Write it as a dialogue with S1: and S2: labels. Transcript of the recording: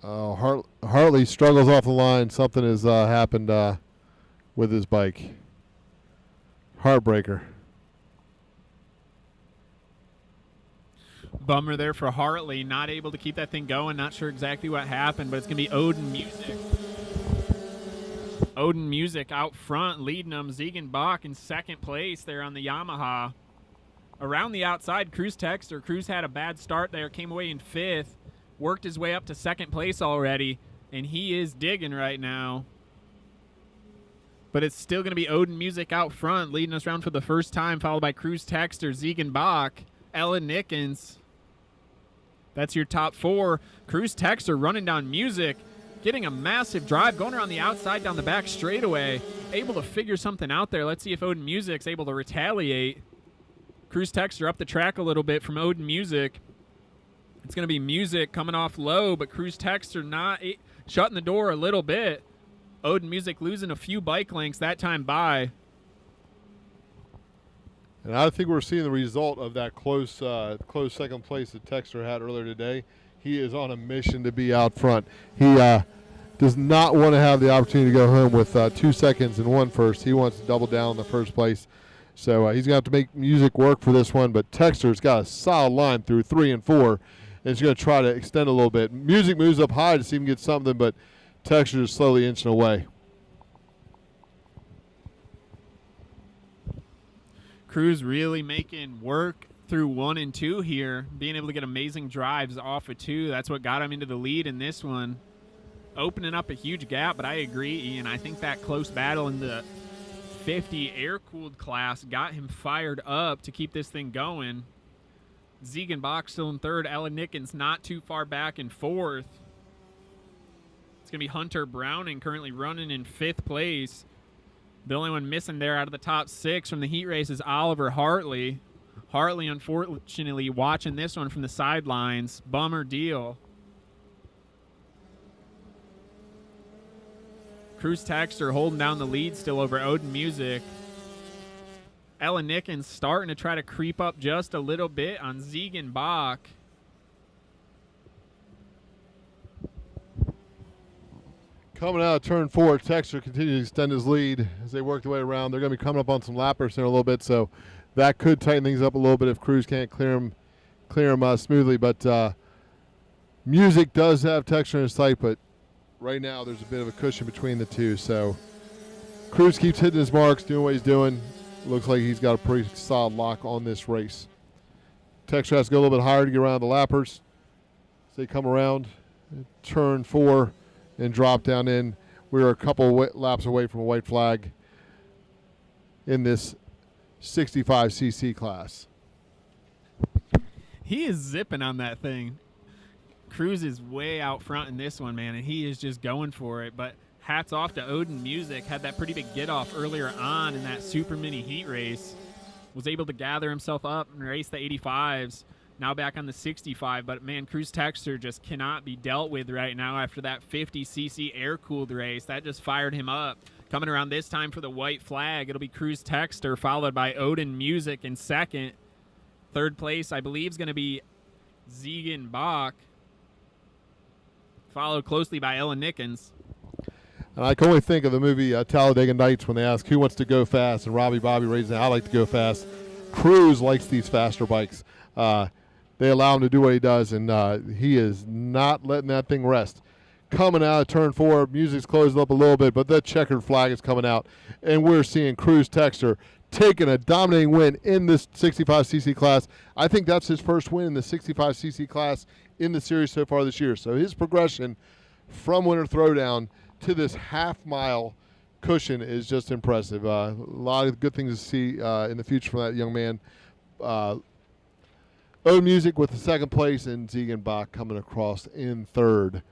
S1: Hartley struggles off the line. Something has happened with his bike. Heartbreaker.
S2: Bummer there for Hartley. Not able to keep that thing going. Not sure exactly what happened, but it's going to be Odin Music. Odin Music out front, leading them. Ziegenbach in second place there on the Yamaha. Around the outside, Cory Texter. Cruz had a bad start there, came away in fifth, worked his way up to second place already, and he is digging right now. But it's still going to be Odin Music out front, leading us around for the first time, followed by Cory Texter, Ziegenbach, Ellen Nickens. That's your top four. Cory Texter running down Music, getting a massive drive, going around the outside down the back straightaway, able to figure something out there. Let's see if Odin Music's able to retaliate. Cory Texter up the track a little bit from Odin Music. It's going to be Music coming off low, but Cory Texter not shutting the door a little bit. Odin Music losing a few bike lengths that time by.
S1: And I think we're seeing the result of that close second place that Texter had earlier today. He is on a mission to be out front. He does not want to have the opportunity to go home with 2 seconds and 1 first. He wants to double down in the first place. So he's going to have to make Music work for this one. But Texter's got a solid line through 3 and 4. And he's going to try to extend a little bit. Music moves up high to see him get something, but Texter is slowly inching away.
S2: Cruz really making work through 1 and 2 here, being able to get amazing drives off of 2. That's what got him into the lead in this one. Opening up a huge gap, but I agree, Ian. I think that close battle in the 50 air-cooled class got him fired up to keep this thing going. Ziegenbach still in third. Ellen Nickens not too far back in fourth. It's going to be Hunter Browning currently running in 5th place. The only one missing there out of the top 6 from the heat race is Oliver Hartley. Hartley, unfortunately, watching this one from the sidelines. Bummer deal. Cory Texter holding down the lead still over Odin Music. Ellen Nickens starting to try to creep up just a little bit on Ziegenbach.
S1: Coming out of turn 4, Texter continues to extend his lead as they work their way around. They're going to be coming up on some lappers in a little bit, so that could tighten things up a little bit if Cruz can't clear him smoothly. But Music does have Texter in his sight, but right now there's a bit of a cushion between the two. So Cruz keeps hitting his marks, doing what he's doing. Looks like he's got a pretty solid lock on this race. Texter has to go a little bit higher to get around the lappers. As they come around turn 4 and drop down in. We're a couple laps away from a white flag in this 65cc class.
S2: He is zipping on that thing. Cruz is way out front in this one, man, and he is just going for it. But hats off to Odin Music. Had that pretty big get-off earlier on in that super mini heat race. Was able to gather himself up and race the 85s. Now back on the 65, but man, Cory Texter just cannot be dealt with right now after that 50cc air-cooled race. That just fired him up. Coming around this time for the white flag, it'll be Cory Texter, followed by Odin Music in second. Third place, I believe, is going to be Ziegenbach, followed closely by Ellen Nickens.
S1: And I can only think of the movie Talladega Nights when they ask who wants to go fast, and Robbie Bobby raises I like to go fast. Cruz likes these faster bikes. They allow him to do what he does, and he is not letting that thing rest. Coming out of turn 4, Music's closed up a little bit, but the checkered flag is coming out, and we're seeing Cory Texter taking a dominating win in this 65cc class. I think that's his first win in the 65cc class in the series so far this year. So his progression from winter throwdown to this half-mile cushion is just impressive. A lot of good things to see in the future from that young man. Odin Music with the second place, and Ziegenbach coming across in third.